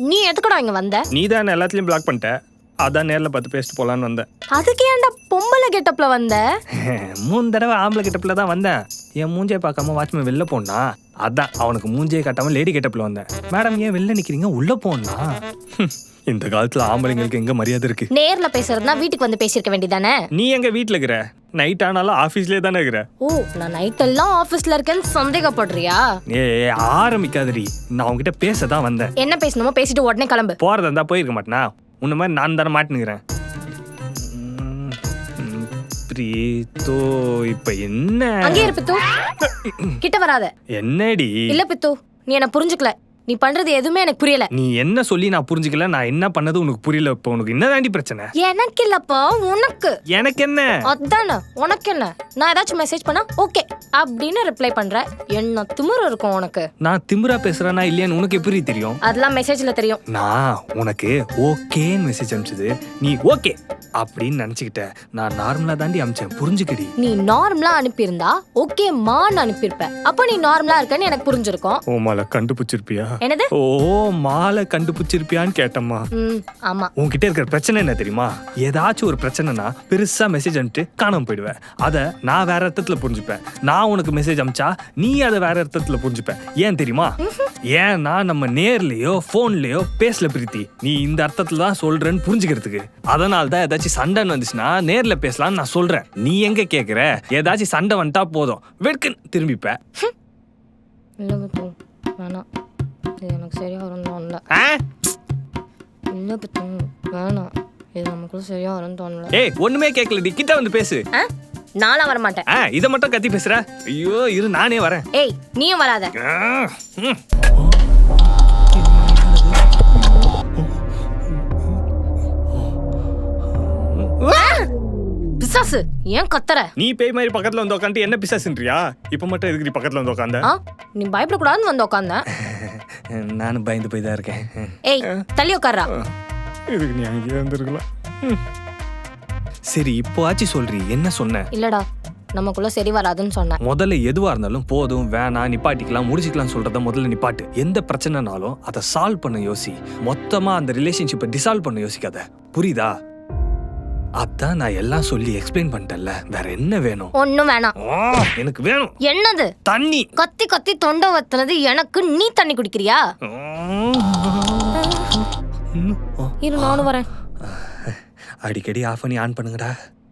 நீ எதுக்குடா இங்க வந்த? நீ தான் எல்லாத்துலயும் பிளாக் பண்ணிட்ட. அதான் நேரில் பார்த்து பேசிட்டு போலான்னு வந்தேன். அதுக்கு ஏன்டா பொம்பளை கெட்டப்ல வந்த? 3 தடவை ஆம்பளை கெட்டப்ல தான் வந்தேன். என் மூஞ்சே பார்க்காம வாட்ச்மேன் வெளில போனா, அதான் அவனுக்கு மூஞ்சே காட்டாம லேடி கெட்டப்ல வந்தேன். மேடம் ஏன் வெளில நிக்கிறீங்க, உள்ள போனா? இந்த காலத்துல ஆம்பளைங்களுக்கு எங்க மரியாதை இருக்கு? நேர்ல பேசுறதுனா வீட்டுக்கு வந்து பேசிருக்க வேண்டியதானே? நீ எங்க வீட்டுல இருக்கிற? நைட் ஆனாலும் ஆபீஸ்லயே தானே இருக்கிற. ஓ, நான் நைட் எல்லாம் ஆபீஸ்ல இருக்கேன்னு சந்தேகப்படுறியா? ஏ ஆரம்பிக்காதரி, நான் உங்ககிட்ட பேச தான் வந்தேன். என்ன பேசணுமோ பேசிட்டு உடனே கிளம்பு. போறதா இருந்தா போயிருக்க மாட்டேனா? உன்ன மாதிரி நான் தானே மாட்டினுக்கிறேன். பிரீத்தோ இப்ப என்ன? அங்கே இரு பித்து, கிட்ட வராத. என்னடி? இல்ல பித்து, நீ என்ன புரிஞ்சுக்கல. நீ பண்றது எதுவுமே எனக்கு புரியல. நீ என்ன சொல்லி நான் புரிஞ்சுக்கல, நான் என்ன பண்ணது உனக்கு புரியல. இப்ப உனக்கு என்னதாண்டி பிரச்சனை? எனக்கு இல்லப்பா, உனக்கு. எனக்கு என்ன? அதானே, உனக்கு என்ன? நான் ஏதாச்சும் மெசேஜ் பண்ணா ஓகே அப்படின்னு ரிப்ளை பண்ற. என்ன திமிரு இருக்கும் உனக்கு? நான் திமிரா பேசுறேனா இல்லையான்னு உனக்கு எப்படி தெரியும்? அதெல்லாம் மெசேஜ்ல தெரியும். நான் உனக்கு ஓகேன்னு மெசேஜ் அனுப்பிச்சது நீ ஓகே அப்படின்னு நினைச்சுக்கிட்ட. நான் நார்மலா தாண்டி அனுப்பிச்சேன், புரிஞ்சுக்கடி. நீ நார்மலா அனுப்பியிருந்தா ஓகே மான்னு அனுப்பியிருப்ப. அப்ப நீ நார்மலா இருக்கன்னு எனக்கு புரிஞ்சிருக்கும். ஓ மாலை கண்டுபிடிச்சிருப்பியா? என்னது? ஓ மாலை கண்டுபிடிச்சிருப்பியான்னு கேட்டம்மா. ஆமா. உன்கிட்ட இருக்கிற பிரச்சனை என்ன தெரியுமா? ஏதாச்சும் ஒரு பிரச்சனைனா பெருசா மெசேஜ் அனுப்பிட்டு காணாம போயிடுவேன். அதை நான் வேற அர்த்தத்துல புரிஞ்சுப்பேன். நான் உனக்கு மெசேஜ் அனுப்பிச்சா நீ அதை வேற அர்த்தத்துல புரிஞ்சுப்பேன். ஏன் தெரியுமா? ஏன்னா நம்ம நேர்லயோ போன்லயோ பேசல பிரீத்தி. நீ இந்த அர்த்தத்துல தான் சொல்றேன்னு புரிஞ்சுக்கிறதுக்கு. அதனால தான் ஏதாச்சும் சண்டைன்னு வந்துச்சுன்னா நேர்ல பேசலாம்னு நான் சொல்றேன். நீ எங்க கேக்குற? ஏதாச்சும் சண்டை வந்துட்டா போதும் வெட்குன்னு திரும்பிப்ப. வேணாம், இது எனக்கு சரியா வரும்னு தோணல. இல்ல பித்து, வேணாம், இது நமக்குள்ள சரியா வரும்னு தோணல. ஏய் ஒண்ணுமே கேட்கலடி, கிட்ட வந்து பேசு. நான்லாம் வர மாட்டேன். இத மட்டும் கத்தி பேசுற? ஐயோ இரு நானே வரேன். ஏய் நீயும் வராத. பிசாசு, ஏன் கத்துற? நீ பேய் மாதிரி பக்கத்துல வந்து உட்காந்து என்ன பிசாசுன்றியா? இப்ப மட்டும் எதுக்கு பக்கத்துல வந்து உட்காந்த? நீ பயப்படக்கூடாதுன்னு வந்து உட்காந்த. நானும் பயந்து போய் தான் இருக்கேன். ஏய் தள்ளி உட்கார்றா. இதுக்கு நீ அங்கேயே வந்திருக்கலாம். சரி இப்போ ஆச்சு சொல்றீ, என்ன சொன்ன? இல்லடா, நமக்குள்ள சரி வராதுன்னு சொன்னேன். முதல்ல எதுவா இருந்தாலும் போதும் வேணாம் நிப்பாட்டிக்கலாம் முடிச்சுக்கலாம் சொல்றத முதல்ல நிப்பாட்டு. எந்த பிரச்சனைனாலும் அதை சால்வ் பண்ண யோசி. மொத்தமா அந்த ரிலேஷன்ஷிப்பை டிசால்வ் பண்ண யோசிக்காத, புரியுதா? அதான் நான் எல்லாம் சொல்லி எக்ஸ்பிளைன் பண்ணிட்டேன்ல, வேற என்ன வேணும்? ஒண்ணும் வேணாம். எனக்கு வேணும். என்னது? தண்ணி. கத்தி கத்தி தொண்டை வத்துனது எனக்கு, நீ தண்ணி குடிக்கிறியா? இரு நானும் வரேன். அடிக்கடி ஆஃப் பண்ணி ஆன் பண்ணுங்கடா.